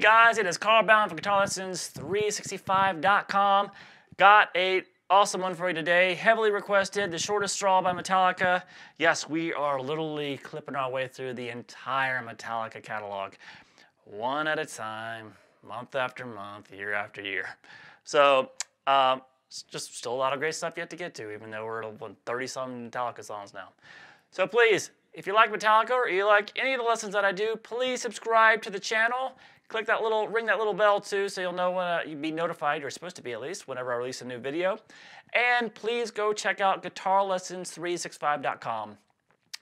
guys, it is Carl Bound for GuitarLessons365.com. Got a awesome one for you today. Heavily requested, The Shortest Straw by Metallica. Yes, we are literally clipping our way through the entire Metallica catalog, one at a time, month after month, year after year. So, it's just still a lot of great stuff yet to get to, even though we're at 30-some Metallica songs now. So please, if you like Metallica or you like any of the lessons that I do, please subscribe to the channel. Click that little, ring that little bell too, so you'll know when you'll be notified, you're supposed to be at least, whenever I release a new video. And please go check out GuitarLessons365.com.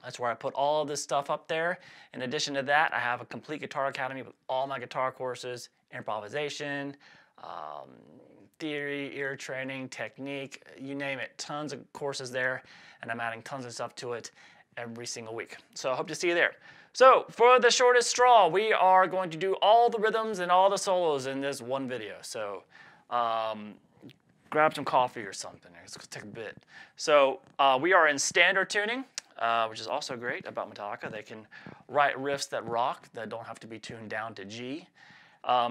That's where I put all of this stuff up there. In addition to that, I have a complete guitar academy with all my guitar courses, improvisation, theory, ear training, technique, you name it. Tons of courses there, and I'm adding tons of stuff to it every single week. So I hope to see you there. So for The Shortest Straw, we are going to do all the rhythms and all the solos in this one video. So grab some coffee or something. It's going to take a bit. So we are in standard tuning, which is also great about Metallica. They can write riffs that rock, that don't have to be tuned down to G.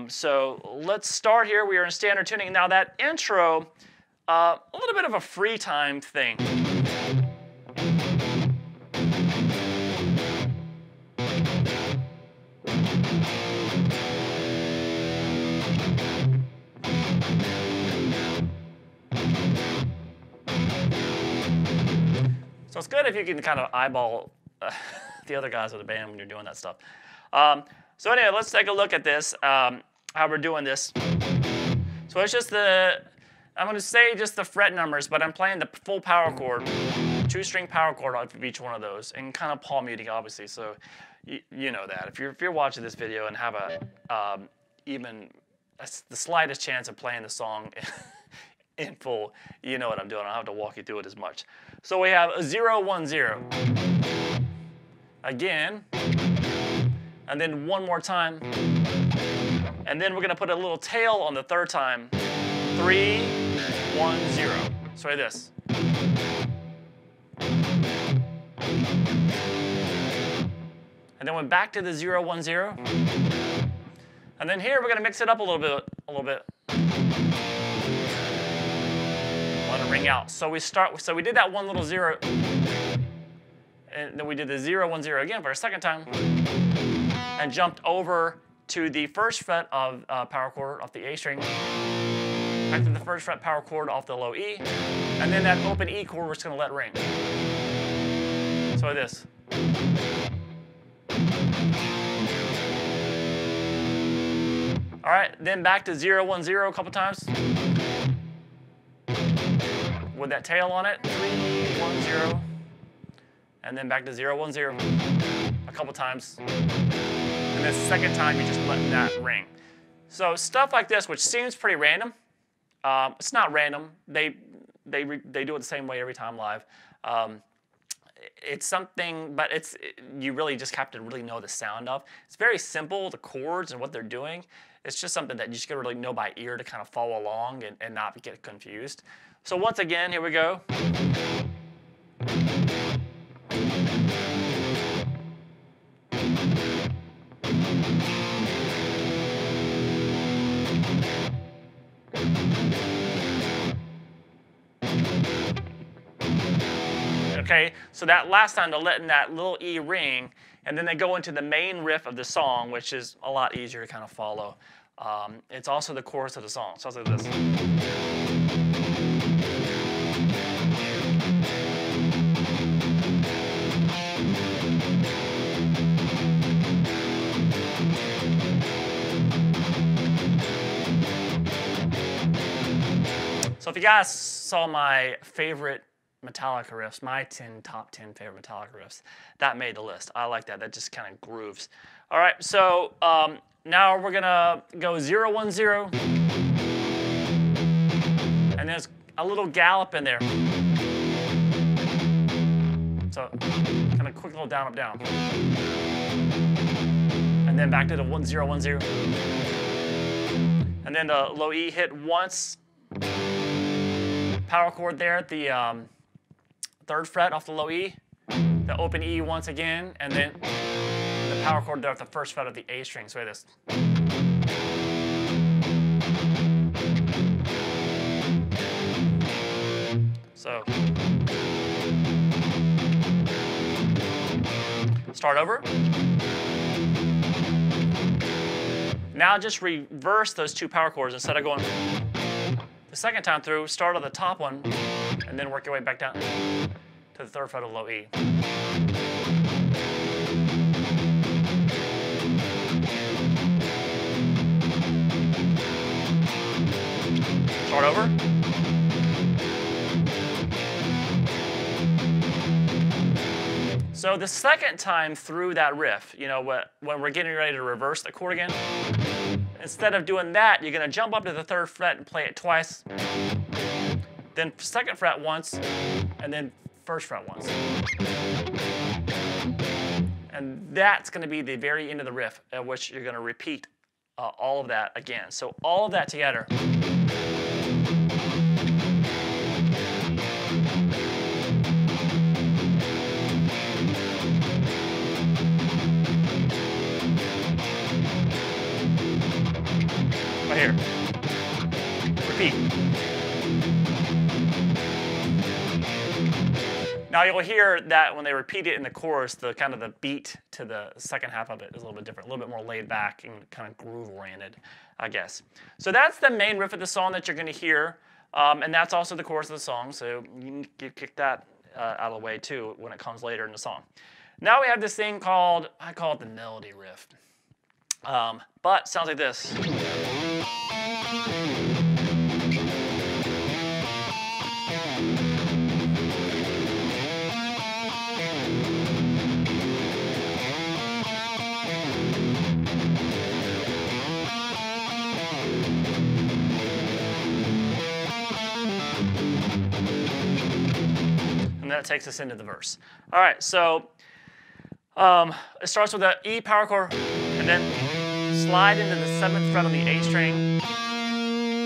So let's start here. We are in standard tuning. Now that intro, a little bit of a free time thing. So it's good if you can kind of eyeball the other guys of the band when you're doing that stuff. So anyway, let's take a look at this, how we're doing this. So it's just I'm going to say just the fret numbers, but I'm playing the full power chord, 2-string power chord of each one of those, and kind of palm muting, obviously. So you know that. If you're watching this video and have even the slightest chance of playing the song in full, you know what I'm doing. I don't have to walk you through it as much. So we have a 0, 1, 0. Again. And then one more time. And then we're going to put a little tail on the third time. 3, 1, 0. So like this. And then we're back to the 0, 1, 0. And then here we're going to mix it up a little bit. Let it ring out. So we did that one little 0. And then we did the 0, 1, 0 again for a second time. And jumped over to the first fret of power chord off the A string, back to the first fret power chord off the low E, and then that open E chord we're just going to let ring. So like this. All right, then back to 0, 1, 0 a couple times. With that tail on it, 3, 1, 0. And then back to 0, 1, 0 a couple times. And the second time, you just let that ring. So stuff like this, which seems pretty random, it's not random. They do it the same way every time live. It's something, but you really just have to really know the sound of. It's very simple, the chords and what they're doing. It's just something that you just got to really know by ear to kind of follow along and not get confused. So once again, here we go. Okay, so that last time they're letting that little E ring, and then they go into the main riff of the song, which is a lot easier to kind of follow. It's also the chorus of the song. So it's like this. So if you guys saw my favorite Metallica riffs, my top 10 favorite Metallica riffs, that made the list. I like that. That just kind of grooves. All right, so now we're going to go 0, 1, 0. And there's a little gallop in there. So kind of quick little down, up, down. And then back to the 1, 0, 1, 0. And then the low E hit once. Power chord there at the 3rd fret off the low E, the open E once again, and then the power chord there at the 1st fret of the A string. So like this. So start over. Now just reverse those two power chords. Instead of going the second time through, start on the top one and then work your way back down to the third fret of low E. Start over. So the second time through that riff, you know, when we're getting ready to reverse the chord again, instead of doing that, you're going to jump up to the third fret and play it twice, then second fret once, and then first fret once. And that's going to be the very end of the riff, at which you're going to repeat all of that again. So all of that together. Right here. Repeat. Now you'll hear that when they repeat it in the chorus, the kind of the beat to the second half of it is a little bit different, a little bit more laid back and kind of groove-oriented, I guess. So that's the main riff of the song that you're going to hear, and that's also the chorus of the song, so you can kick that out of the way too when it comes later in the song. Now we have this thing called, I call it the melody riff, but sounds like this. And that takes us into the verse. All right, so it starts with an E power chord, and then slide into the 7th fret on the A string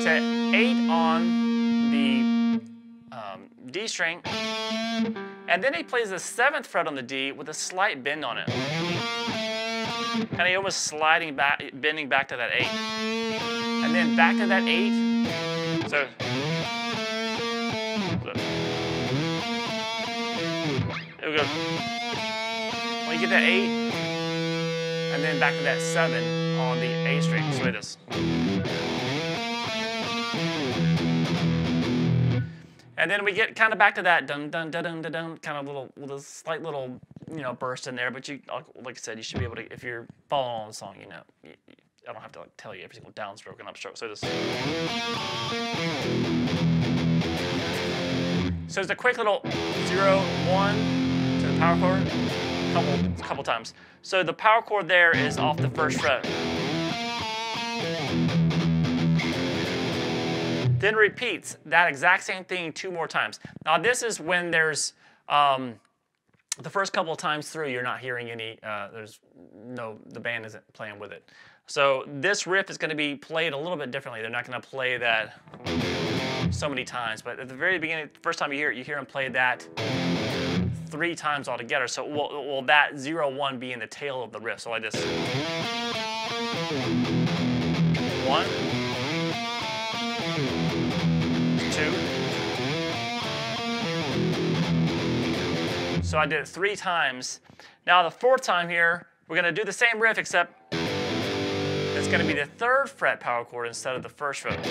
to 8 on the D string, and then he plays the 7th fret on the D with a slight bend on it, kind of almost sliding back, bending back to that 8, and then back to that 8. So here we go. When you get that 8, and then back to that 7 on the A string. So it is. And then we get kind of back to that dun dun dun dun dun dun kind of little, with a slight little, you know, burst in there. But you, like I said, you should be able to, if you're following along the song, you know, I don't have to like tell you every single downstroke and upstroke. So this. So it's a quick little 0, 1 to the power chord. A couple times. So the power chord there is off the 1st fret. Then repeats that exact same thing 2 more times. Now this is when there's the first couple of times through you're not hearing any, the band isn't playing with it. So this riff is going to be played a little bit differently. They're not going to play that so many times, but at the very beginning, the first time you hear them play that 3 times altogether. So will that 0, 1 be in the tail of the riff? So like this. 1, 2. So I did it 3 times. Now the 4th time here, we're going to do the same riff, except it's going to be the 3rd fret power chord instead of the 1st fret.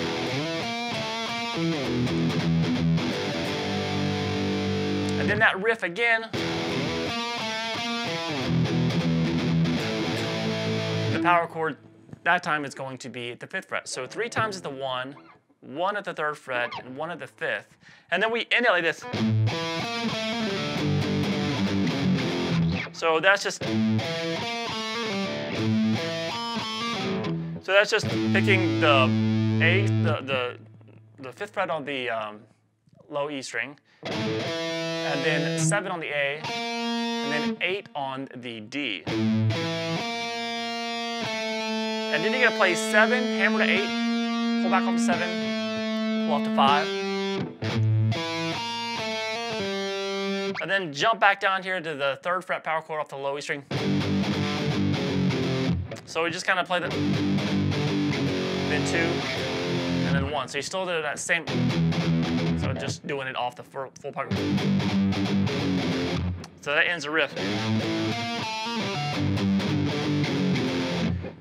And then that riff again. The power chord, that time is going to be at the 5th fret. So 3 times is the 1, 1 at the 3rd fret, and 1 at the 5th. And then we end it like this. So that's just picking the A, the 5th fret on the low E string, and then 7 on the A, and then 8 on the D. And then you're going to play 7, hammer to 8, pull back on 7, pull off to 5. And then jump back down here to the 3rd fret power chord off the low E string. So we just kind of play the, then 2, and then 1. So you still do that same, so just doing it off the full part. So that ends the riff.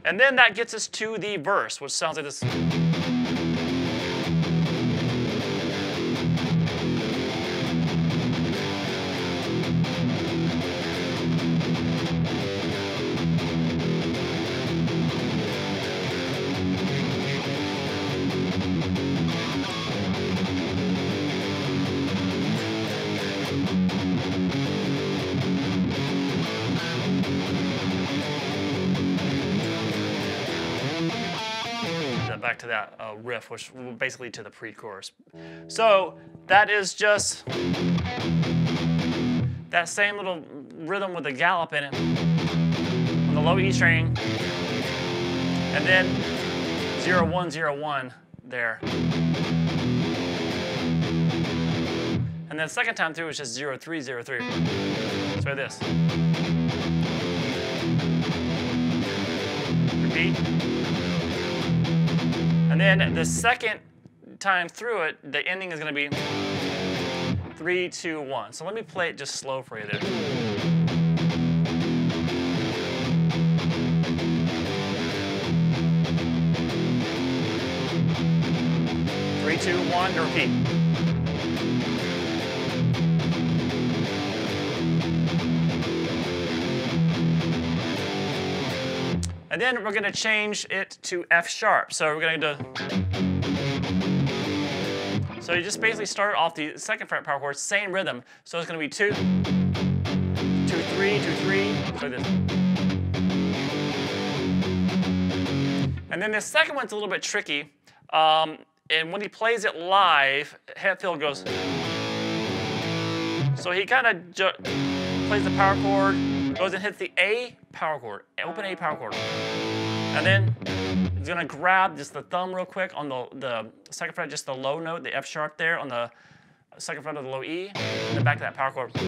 And then that gets us to the verse, which sounds like this. Back to that riff, which basically to the pre-chorus. So that is just that same little rhythm with the gallop in it on the low E string, and then 0 1 0 1 there, and then second time through it's just 0 3 0 3. So this. Repeat. And then the second time through it, the ending is going to be 3 2 1. So let me play it just slow for you there. 3 2 1, repeat. And then we're going to change it to F sharp. So we're going to so you just basically start off the second fret power chord, same rhythm. So it's going to be 2 2 3 2 3. So this. And then the second one's a little bit tricky. And when he plays it live, Hetfield goes. So he kind of plays the power chord, goes and hits the A power chord, open A power chord. And then he's gonna grab just the thumb real quick on the second fret, just the low note, the F sharp there on the second fret of the low E, and then back to that power chord. So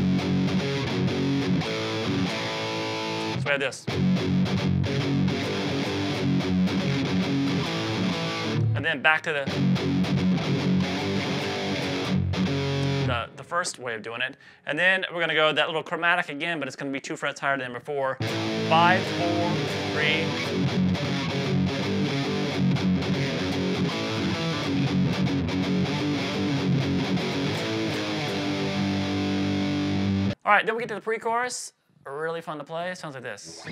we have this. And then back to the first way of doing it. And then we're going to go that little chromatic again, but it's going to be 2 frets higher than before. 5 4 3. All right, then we get to the pre-chorus. Really fun to play. It sounds like this.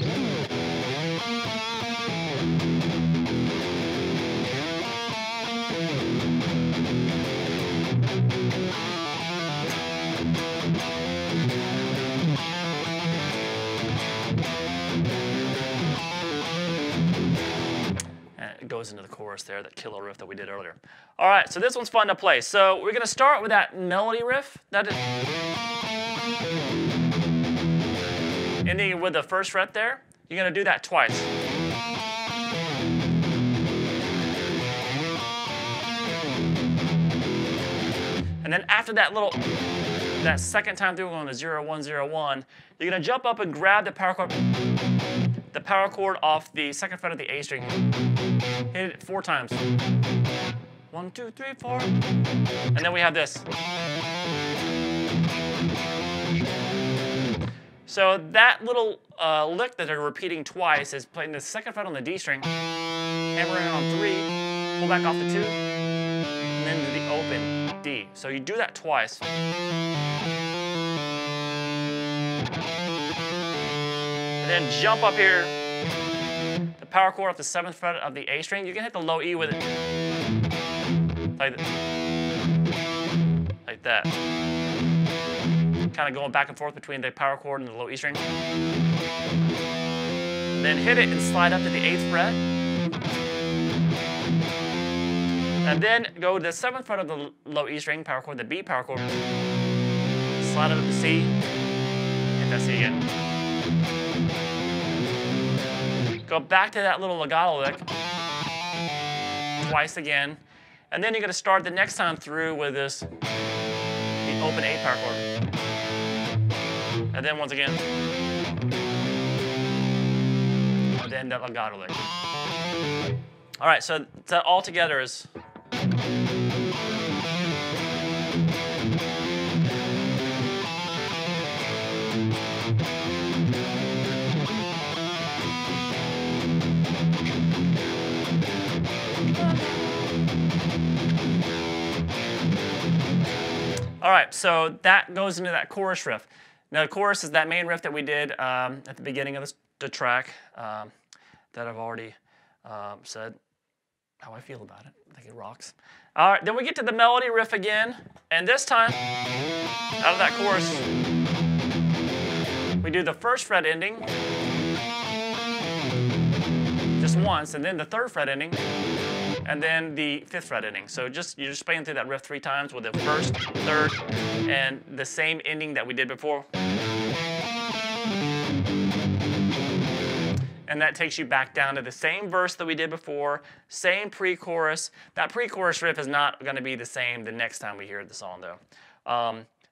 It goes into the chorus there, that killer riff that we did earlier. All right, so this one's fun to play. So we're going to start with that melody riff. That is ending with the first fret there. You're going to do that twice. And then after that second time through on the 0 1 0 1, you're going to jump up and grab the power chord off the second fret of the A string. Hit it 4 times. 1 2 3 4. And then we have this. So that little lick that they're repeating twice is playing the second fret on the D string, hammering on 3, pull back off the 2, and then to the open D. So you do that twice. And then jump up here, the power chord off the 7th fret of the A string. You can hit the low E with it, like that. Kind of going back and forth between the power chord and the low E string. Then hit it and slide up to the 8th fret. And then go to the 7th fret of the low E string, power chord, the B power chord. Slide it up to C, hit that C again. Go back to that little legato lick twice again. And then you're going to start the next time through with this, the open A power chord. And then once again, and then that legato lick. All right, so that all together is. All right, so that goes into that chorus riff. Now, the chorus is that main riff that we did at the beginning of the track that I've already said how I feel about it. I think it rocks. All right, then we get to the melody riff again, and this time, out of that chorus, we do the first fret ending just once, and then the third fret ending, and then the fifth fret ending. So you're just playing through that riff 3 times with the first, third, and the same ending that we did before. And that takes you back down to the same verse that we did before, same pre-chorus. That pre-chorus riff is not going to be the same the next time we hear the song, though.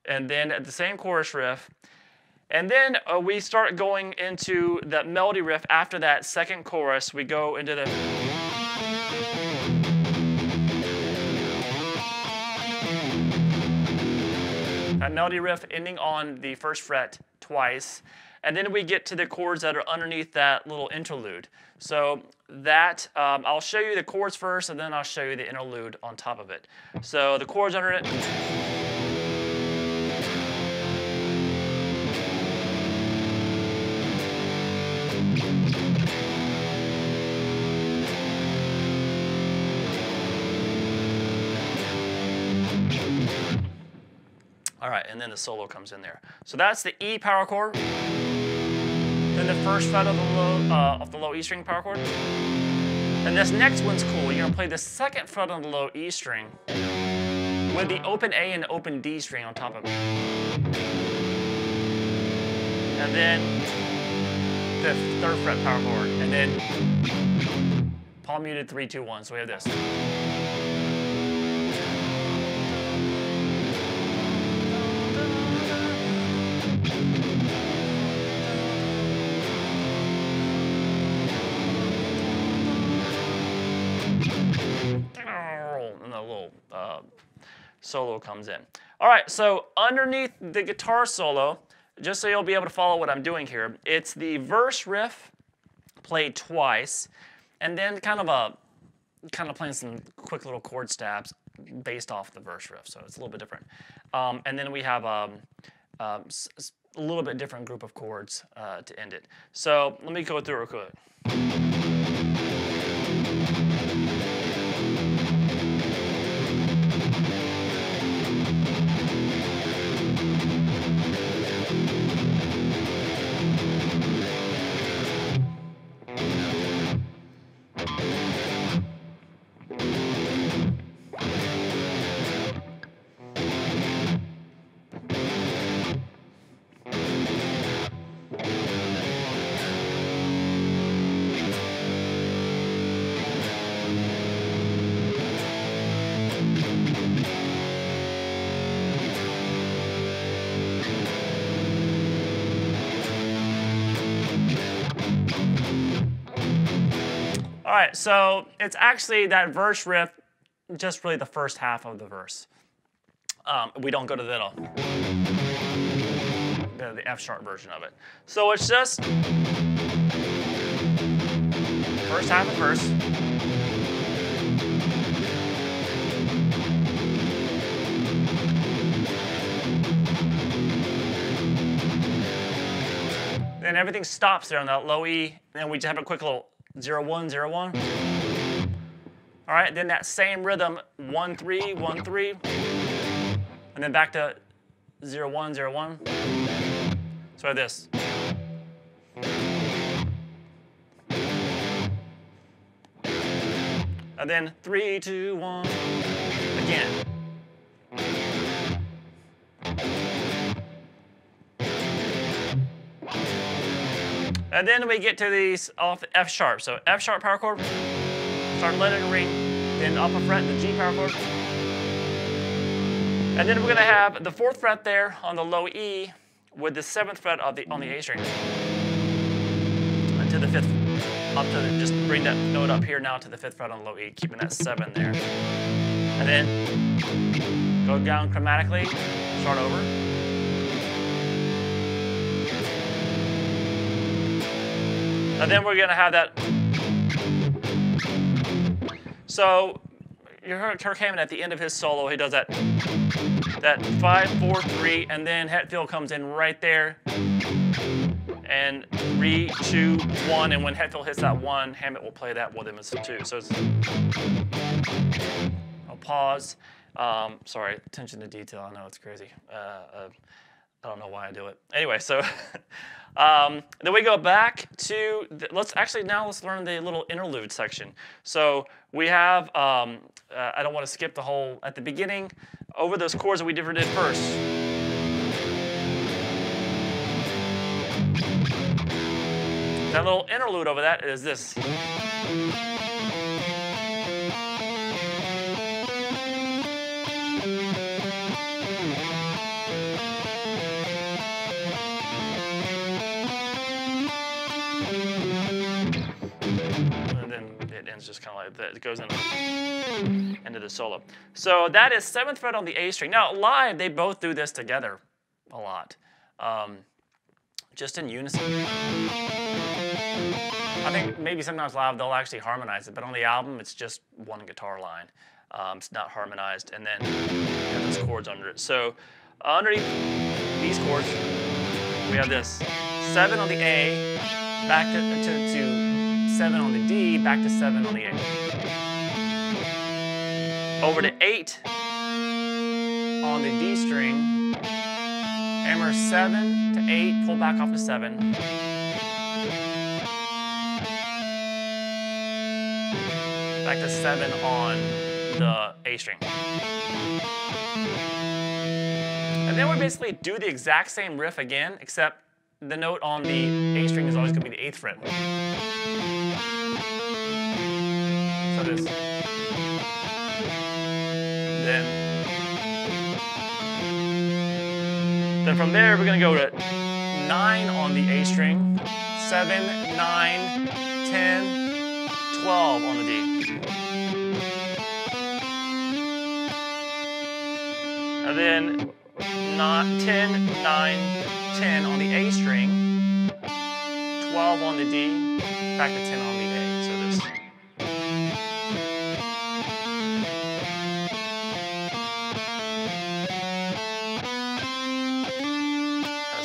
And then the same chorus riff. And then we start going into the melody riff after that second chorus. We go into the... that melody riff ending on the first fret twice. And then we get to the chords that are underneath that little interlude. So that, I'll show you the chords first, and then I'll show you the interlude on top of it. So the chords under it. All right, and then the solo comes in there. So that's the E power chord. Then the first fret of the low E string power chord. And this next one's cool. You're gonna play the second fret on the low E string with the open A and open D string on top of it. And then the third fret power chord. And then palm muted 3, 2, 1. So we have this. And a little solo comes in. All right, so underneath the guitar solo, just so you'll be able to follow what I'm doing here, it's the verse riff played twice, and then kind of playing some quick little chord stabs based off the verse riff. So it's a little bit different. And then we have a little bit different group of chords to end it. So let me go through it real quick. All right, so it's actually that verse riff, just really the first half of the verse. We don't go to that all. The F sharp version of it. So it's just first half of the verse. Then everything stops there on that low E, and we just have a quick little 0, 1, 0, 1. All right, then that same rhythm, 1, 3, 1, 3, and then back to 0, 1, 0, 1. So I have this. And then 3, 2, 1, again. And then we get to these off the F sharp. So F sharp power chord, start letting it ring, then upper fret, the G power chord. And then we're gonna have the 4th fret there on the low E with the 7th fret on the A string. And to the 5th, up to the, just bring that note up here now to the 5th fret on the low E, keeping that 7 there. And then go down chromatically, start over. And then we're gonna have that. So you heard Kirk Hammett at the end of his solo, he does that. that 5, 4, 3, and then Hetfield comes in right there. And 3, 2, 1, and when Hetfield hits that 1, Hammett will play that with him as 2. So it's, I'll pause. Sorry, attention to detail. I know it's crazy. I don't know why I do it. Anyway, so then we go back to let's learn the little interlude section. So we have I don't want to skip the whole at the beginning over those chords that we did first. That little interlude over that is this. And then it ends just kind of like that. It goes into the solo. So that is 7th fret on the A string. Now live, they both do this together a lot. Just in unison. I think maybe sometimes live they'll actually harmonize it, but on the album it's just one guitar line. It's not harmonized, and then you have those chords under it. So underneath these chords, we have this 7 on the A, back to 7 on the D, back to 7 on the A. Over to 8 on the D string. Hammer 7 to 8, pull back off to 7. Back to 7 on the A string. And then we basically do the exact same riff again, except the note on the A string is always going to be the 8th fret. So this. Then from there, we're going to go to 9 on the A string, 7, 9, 10, 12 on the D. And then 10, 9, 10 on the A string, 12 on the D, back to 10 on the A. So this.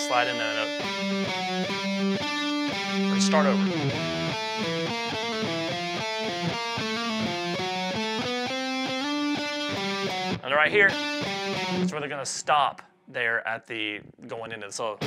Slide in that note. Or start over. And right here, that's where they're going to stop there at the going into the solo.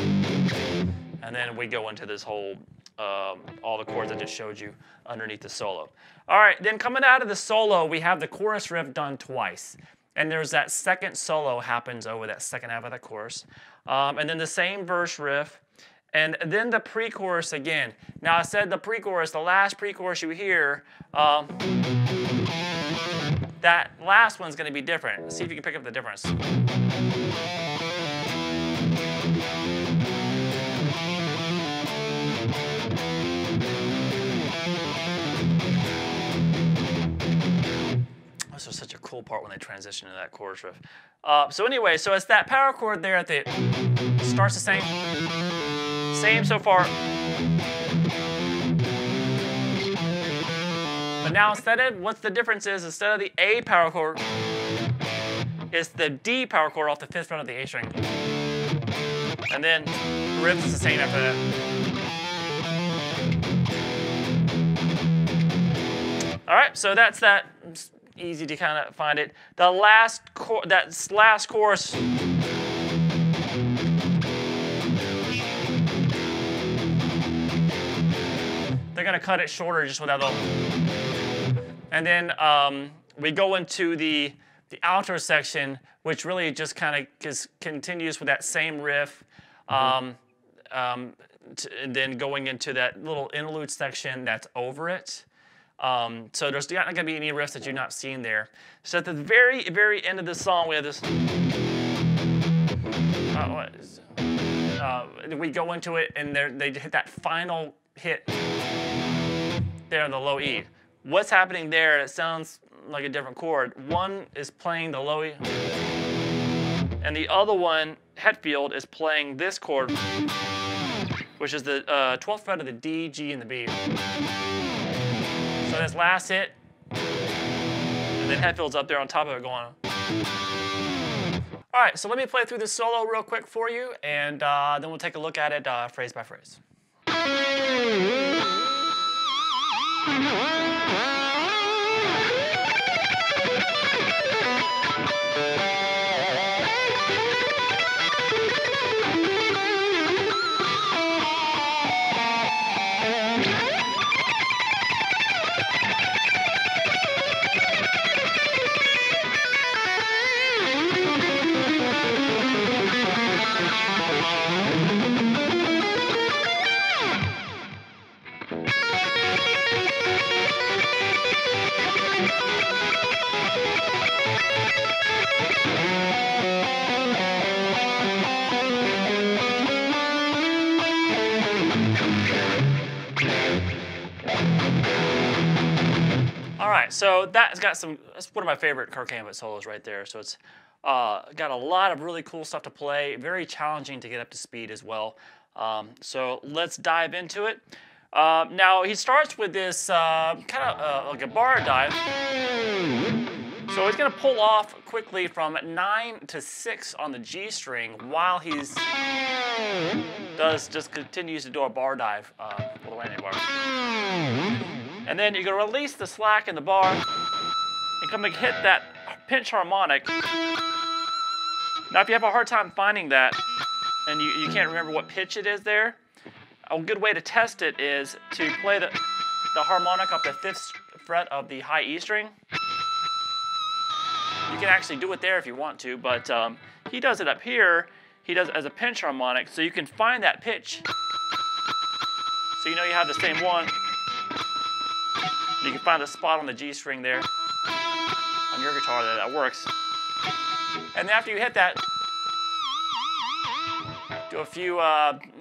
And then we go into this whole, all the chords I just showed you underneath the solo. All right, then coming out of the solo, we have the chorus riff done twice. And there's that second solo happens over that second half of that chorus. And then the same verse riff. And then the pre-chorus again. Now I said the pre-chorus, the last pre-chorus you hear, that last one's going to be different. Let's see if you can pick up the difference. This is such a cool part when they transition to that chorus riff. So anyway, so it's that power chord there at the, starts the same so far. But now what's the difference is, instead of the A power chord, it's the D power chord off the 5th fret of the A string. And then the riff is the same after that. All right, so that's that. It's easy to kind of find it. The last chorus. They're gonna cut it shorter just without the. And then we go into the outro section, which really just kind of continues with that same riff. And then going into that little interlude section that's over it. So there's not going to be any riffs that you're not seeing there. So at the very, very end of the song, we have this. We go into it, and they hit that final hit there on the low E. What's happening there? It sounds like a different chord. One is playing the low E, and the other one, Hetfield, is playing this chord, which is the 12th fret of the D, G, and the B. So this last hit, and then Hetfield's up there on top of it going. All right, so let me play through this solo real quick for you, and then we'll take a look at it phrase by phrase. All right, so that's one of my favorite Kirk Hammett solos right there. So it's got a lot of really cool stuff to play, very challenging to get up to speed as well. So let's dive into it. Now he starts with this kind of like a bar dive. So he's going to pull off quickly from 9 to 6 on the G string while he's just continues to do a bar dive with a landing bar. And then you're going to release the slack in the bar and come and hit that pinch harmonic. Now if you have a hard time finding that and you can't remember what pitch it is there, a good way to test it is to play the harmonic off the 5th fret of the high E string. You can actually do it there if you want to, but he does it up here. He does it as a pinch harmonic, so you can find that pitch. So you know you have the same one. You can find the spot on the G string there on your guitar that works. And then after you hit that, do a few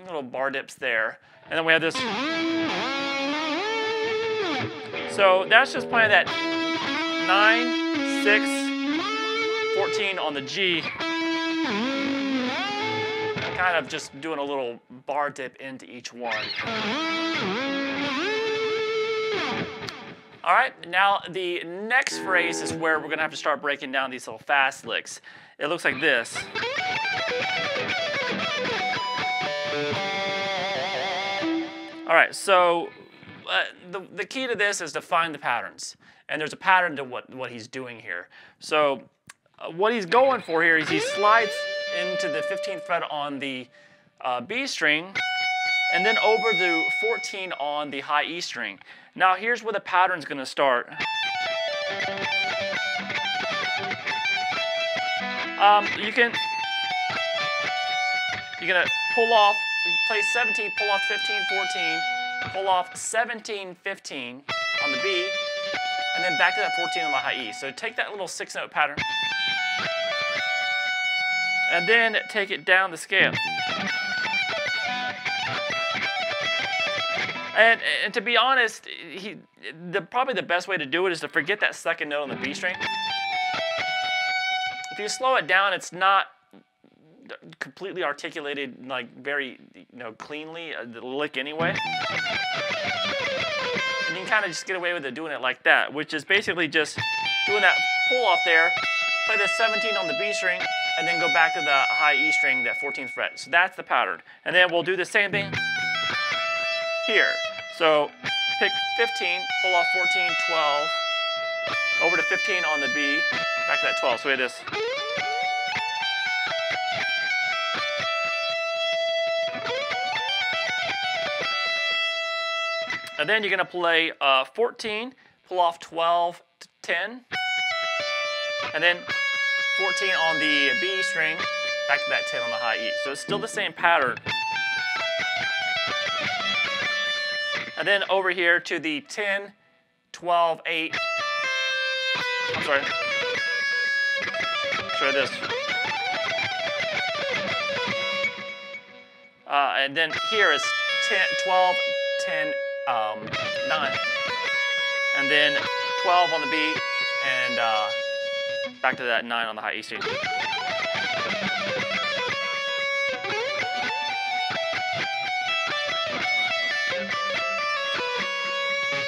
little bar dips there. And then we have this. So that's just playing that 9, 6, 14 on the G. Kind of just doing a little bar dip into each one. All right, now the next phrase is where we're going to have to start breaking down these little fast licks. It looks like this. All right, so the key to this is to find the patterns. And there's a pattern to what he's doing here. So what he's going for here is he slides into the 15th fret on the B string, and then over to 14 on the high E string. Now here's where the pattern's going to start. You're going to pull off, play 17, pull off 15, 14, pull off 17, 15 on the B, and then back to that 14 on the high E. So take that little 6-note pattern, and then take it down the scale. And to be honest, probably the best way to do it is to forget that second note on the B string. If you slow it down, it's not completely articulated, like very cleanly, the lick anyway. And you can kind of just get away with it doing it like that, which is basically just doing that pull off there, play the 17 on the B string, and then go back to the high E string, that 14th fret. So that's the pattern. And then we'll do the same thing here. So pick 15, pull off 14, 12, over to 15 on the B, back to that 12. So we have this. And then you're going to play 14, pull off 12 to 10, and then 14 on the B string, back to that 10 on the high E. So it's still the same pattern. And then over here to the 10, 12, 8. I'm sorry. Try this. And then here is 10, 12, 10, 9. And then 12 on the B, and back to that 9 on the high E string.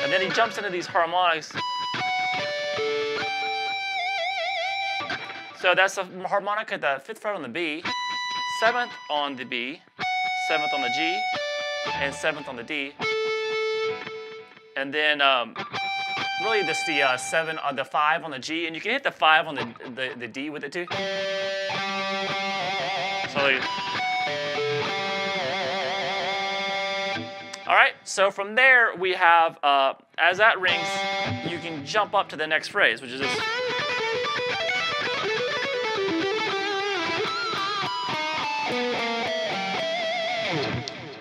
And then he jumps into these harmonics. So that's a harmonica, the 5th fret on the B, 7th on the B, 7th on the G, and 7th on the D. And then really just the 7 on the 5 on the G, and you can hit the 5 on the D with it too. So all right, so from there we have, as that rings, you can jump up to the next phrase, which is this.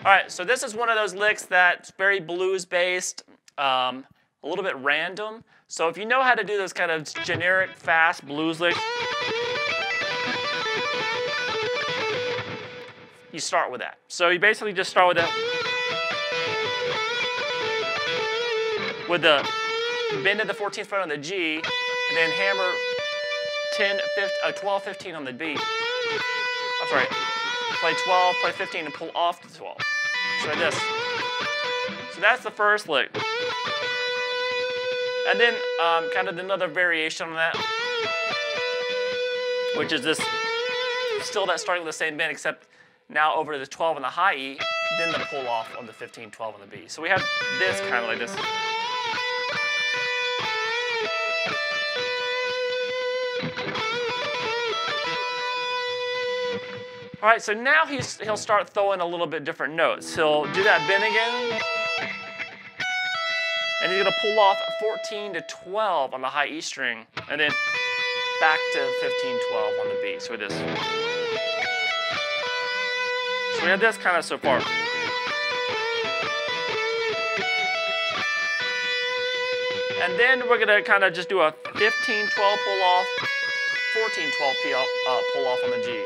All right, so this is one of those licks that's very blues-based, a little bit random. So if you know how to do those kind of generic, fast blues licks, you start with that. So you basically just start with that. With the bend of the 14th fret on the G, and then hammer 12, 15 on the B. I'm sorry, play 12, play 15, and pull off the 12. So like this. So that's the first lick. And then kind of another variation on that, which is this, still that starting with the same bend, except now over to the 12 on the high E, then the pull off on the 15, 12 on the B. So we have this kind of like this. All right, so now he'll start throwing a little bit different notes. He'll do that bend again, and he's gonna pull off 14 to 12 on the high E string, and then back to 15, 12 on the B. So this. So we have this kind of so far. And then we're gonna kind of just do a 15, 12 pull off, 14, 12 pull off on the G.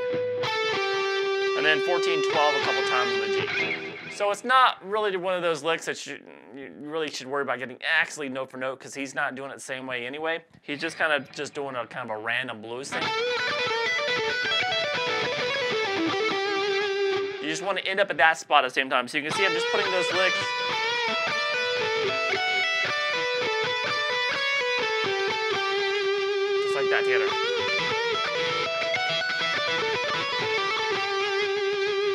And then 14, 12 a couple times on the G. So it's not really one of those licks that you really should worry about getting actually note for note, because he's not doing it the same way anyway. He's just kind of doing a kind of a random blues thing. You just want to end up at that spot at the same time. So you can see I'm just putting those licks. Just like that together.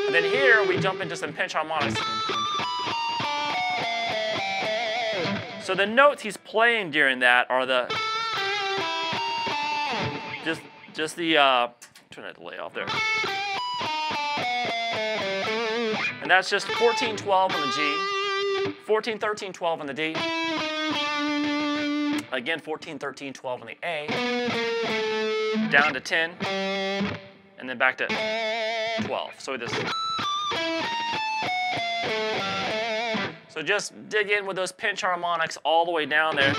And then here we jump into some pinch harmonics. So the notes he's playing during that are the just the turn that delay off there. And that's just 14, 12 on the G, 14, 13, 12 on the D. Again, 14, 13, 12 on the A, down to 10, and then back to 12. So this. So just dig in with those pinch harmonics all the way down there.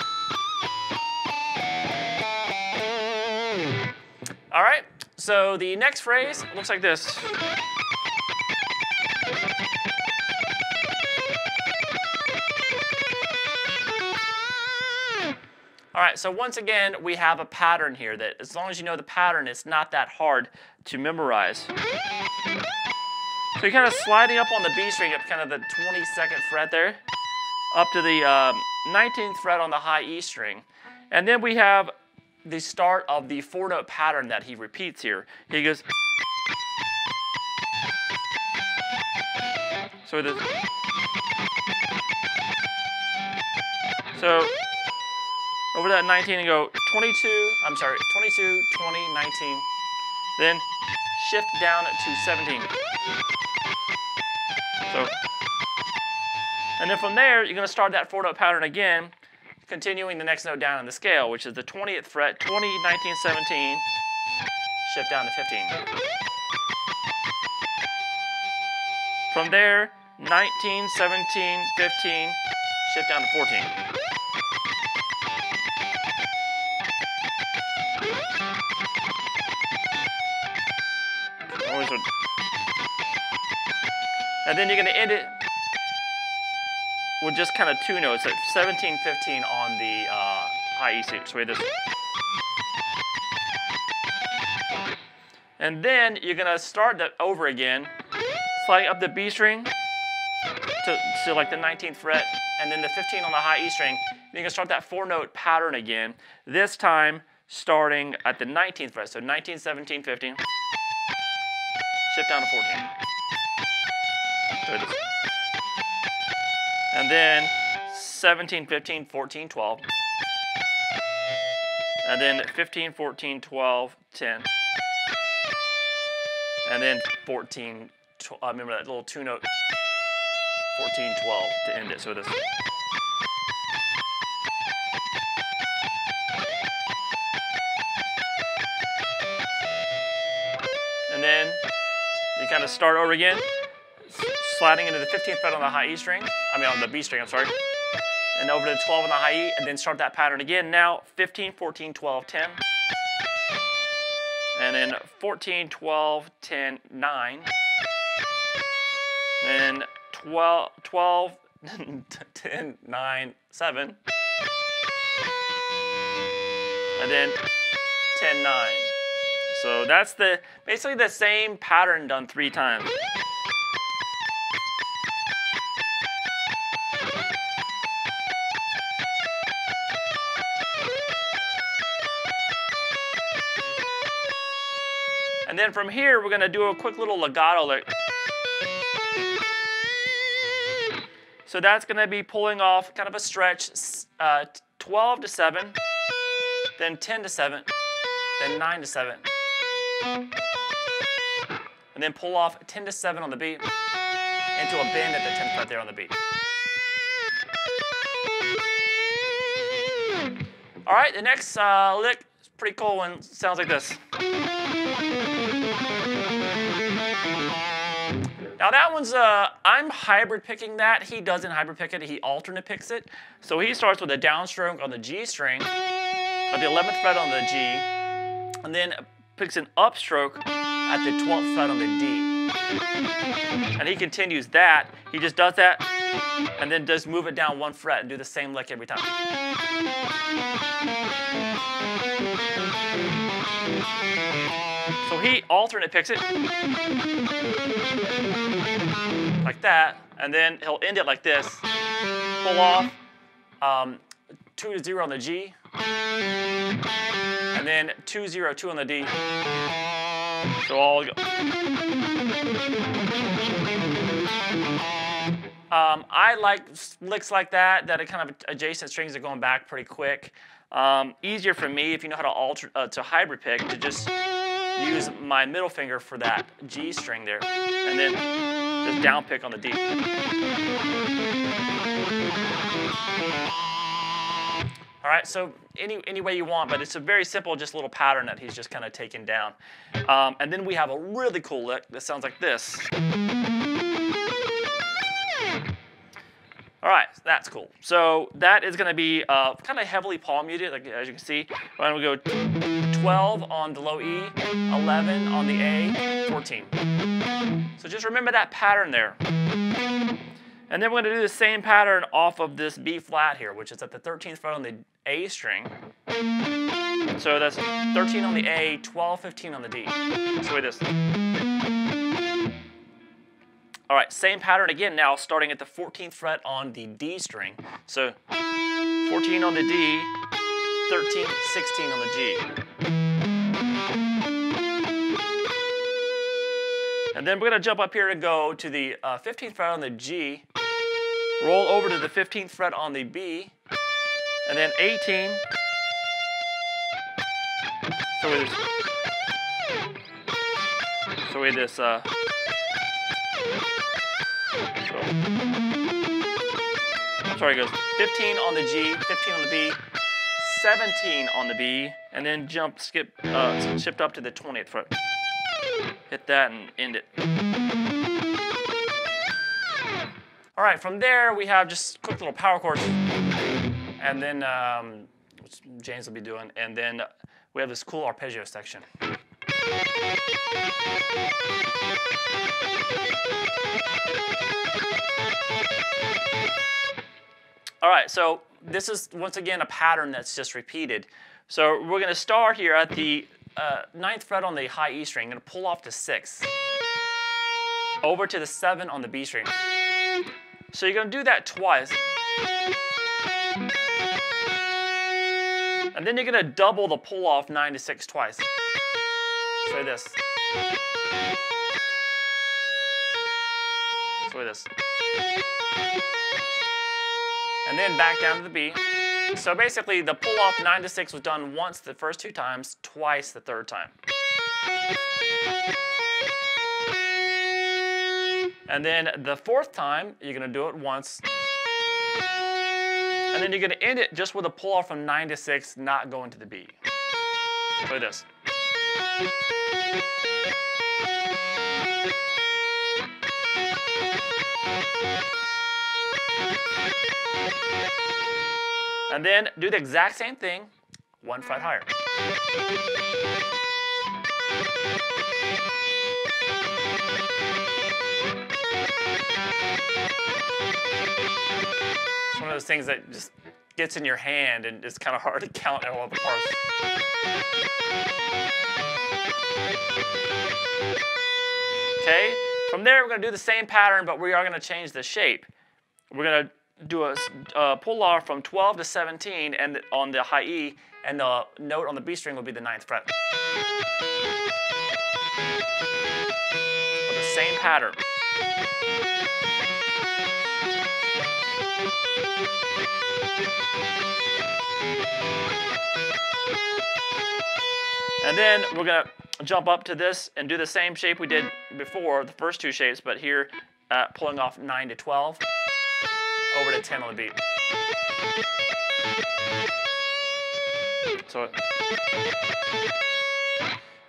All right, so the next phrase looks like this. All right, so once again, we have a pattern here that as long as you know the pattern, it's not that hard to memorize. So you're kind of sliding up on the B string at kind of the 22nd fret there, up to the 19th fret on the high E string. And then we have the start of the 4-note pattern that he repeats here. He goes. So this. So over that 19 and go 22, 20, 19, then shift down to 17. So, and then from there, you're going to start that 4-note pattern again, continuing the next note down in the scale, which is the 20th fret, 20, 19, 17, shift down to 15. From there, 19, 17, 15, shift down to 14. And then you're going to end it with just kind of 2 notes, like 17, 15 on the high E string. So we have this. And then you're going to start that over again, sliding up the B string to like the 19th fret, and then the 15 on the high E string. Then you're going to start that 4-note pattern again, this time starting at the 19th fret. So 19, 17, 15. Shift down to 14. So it is. And then 17, 15, 14, 12. And then 15, 14, 12, 10. And then 14, remember that little two note, 14, 12 to end it. So this. And then you kind of start over again, sliding into the 15th fret on the high E string, on the B string, I'm sorry, and over to the 12 on the high E, and then start that pattern again. Now 15, 14, 12, 10, and then 14, 12, 10, 9, then 12, 10, 9, 7, and then 10, 9. So that's basically the same pattern done 3 times. And then from here, we're going to do a quick little legato lick. So that's going to be pulling off kind of a stretch, 12 to 7, then 10 to 7, then 9 to 7. And then pull off 10 to 7 on the beat into a bend at the 10th fret there on the beat. All right, the next lick is a pretty cool one. Sounds like this. Now that one's, I'm hybrid picking that. He doesn't hybrid pick it, he alternate picks it. So he starts with a downstroke on the G string, at the 11th fret on the G, and then picks an upstroke at the 12th fret on the D. And he continues that. He just does that and then does move it down 1 fret and do the same lick every time. So he alternate picks it like that, and then he'll end it like this. Pull off 2 to 0 on the G, and then 2, 0, 2 on the D. So all go. I like licks like that are kind of adjacent strings are going back pretty quick. Easier for me if you know how to hybrid pick to just use my middle finger for that G string there, and then just down pick on the D. All right, so any way you want, but it's a very simple, just little pattern that he's just kind of taken down. And then we have a really cool lick that sounds like this. All right, that's cool. So that is going to be kind of heavily palm muted, like as you can see. We're going to go 12 on the low E, 11 on the A, 14. So just remember that pattern there. And then we're going to do the same pattern off of this B flat here, which is at the 13th fret on the A string. So that's 13 on the A, 12, 15 on the D. So like this. All right, same pattern again now, starting at the 14th fret on the D string. So 14 on the D, 13, 16 on the G. And then we're going to jump up here and go to the 15th fret on the G, roll over to the 15th fret on the B, and then 18. So with this, I'm sorry, it goes 15 on the G, 15 on the B, 17 on the B, and then shift up to the 20th fret. Hit that and end it. All right, from there we have just quick little power chords, and then which James will be doing, and then we have this cool arpeggio section. All right, so this is once again a pattern that's just repeated. So we're going to start here at the 9th fret on the high E string. I'm going to pull off to 6, over to the 7 on the B string. So you're going to do that twice. And then you're gonna double the pull off 9 to 6 twice. So this. So this. And then back down to the B. So basically the pull off 9 to 6 was done once the first 2 times, twice the third time. And then the fourth time, you're gonna do it once. And then you're gonna end it just with a pull off from 9 to 6, not going to the B. Play this. And then do the exact same thing, 1 fret higher. It's one of those things that just gets in your hand and it's kind of hard to count all the parts. Okay, from there we're going to do the same pattern, but we are going to change the shape. We're going to do a pull off from 12 to 17 and on the high E, and the note on the B string will be the 9th fret. With the same pattern. And then we're going to jump up to this and do the same shape we did before, the first 2 shapes, but here pulling off 9 to 12. Over to 10 on the beat. So,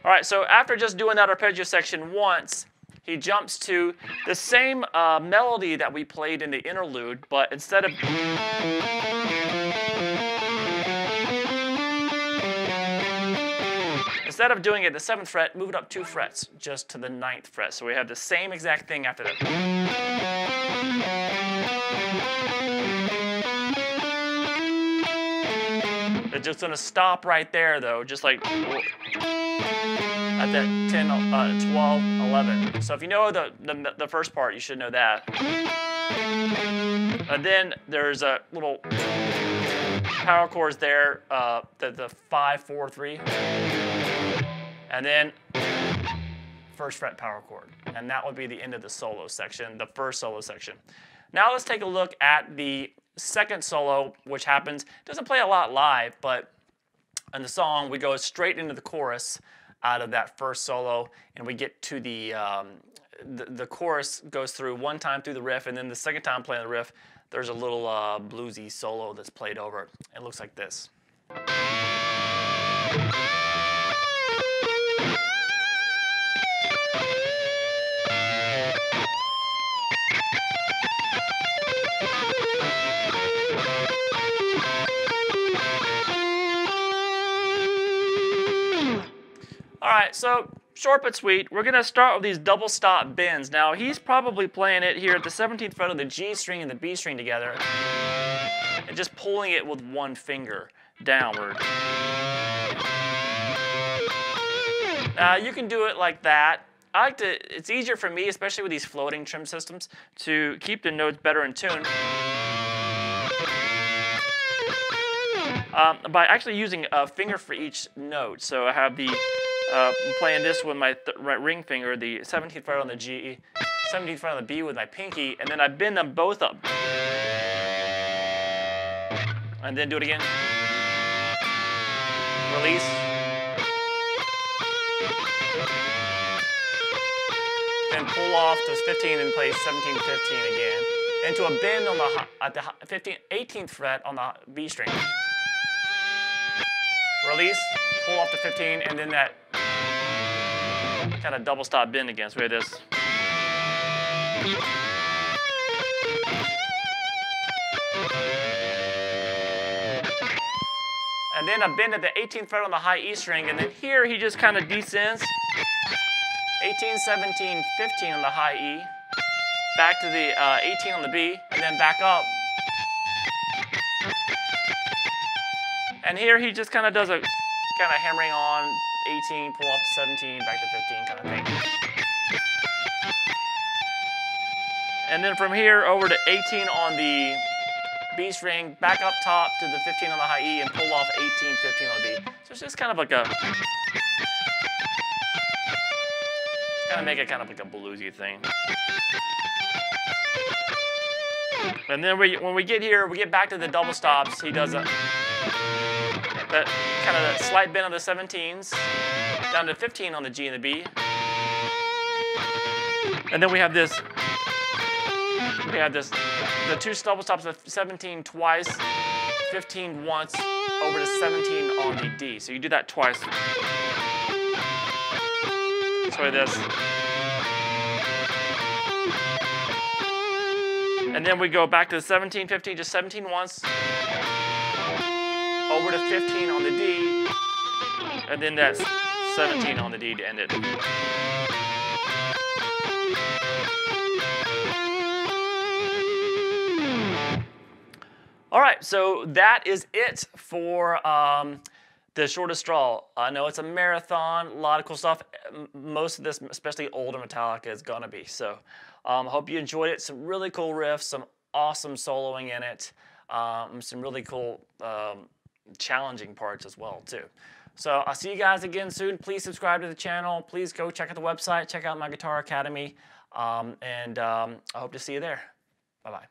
all right, so after just doing that arpeggio section once, he jumps to the same melody that we played in the interlude, but instead of doing it the 7th fret, move it up 2 frets, just to the 9th fret. So we have the same exact thing after that. It's just going to stop right there, though, just like at that 10, 12, 11. So if you know the first part, you should know that. And then there's a little power chords there, the 5, 4, 3. And then 1st fret power chord. And that would be the end of the solo section, the first solo section. Now let's take a look at the second solo, which happens, doesn't play a lot live, but in the song we go straight into the chorus out of that first solo, and we get to the chorus goes through one time through the riff, and then the second time playing the riff, there's a little bluesy solo that's played over it. It looks like this. All right, so short but sweet. We're going to start with these double stop bends. Now, he's probably playing it here at the 17th fret of the G string and the B string together, and just pulling it with one finger downward. You can do it like that. I like to, it's easier for me, especially with these floating trim systems, to keep the notes better in tune. By actually using a finger for each note. So I have the, I'm playing this with my right ring finger, the 17th fret on the G, 17th fret on the B with my pinky, and then I bend them both up. And then do it again. Release. Then pull off to 15 and play 17, 15 again. Into a bend on the, at the 18th fret on the B string. Release, pull off to 15, and then that kind of double stop bend again. So we have this. And then a bend at the 18th fret on the high E string, and then here he just kind of descends. 18, 17, 15 on the high E, back to the 18 on the B, and then back up. And here he just kind of does a kind of hammering on 18, pull off to 17, back to 15 kind of thing. And then from here over to 18 on the B string, back up top to the 15 on the high E, and pull off 18, 15 on the B. So it's just kind of like a, make it kind of like a bluesy thing. And then when we get here, we get back to the double stops. He does that kind of that slight bend on the 17s, down to 15 on the G and the B. And then we have this, the two double stops of 17 twice, 15 once, over to 17 on the D. So you do that twice. So this. And then we go back to the 17, 15, just 17 once, over to 15 on the D, and then that's 17 on the D to end it. All right, so that is it for the shortest straw. I know it's a marathon, a lot of cool stuff. Most of this, especially older Metallica, is gonna be. So hope you enjoyed it. Some really cool riffs, some awesome soloing in it, some really cool challenging parts as well too. So I'll see you guys again soon. Please subscribe to the channel. Please go check out the website, check out my Guitar Academy, and I hope to see you there. Bye-bye.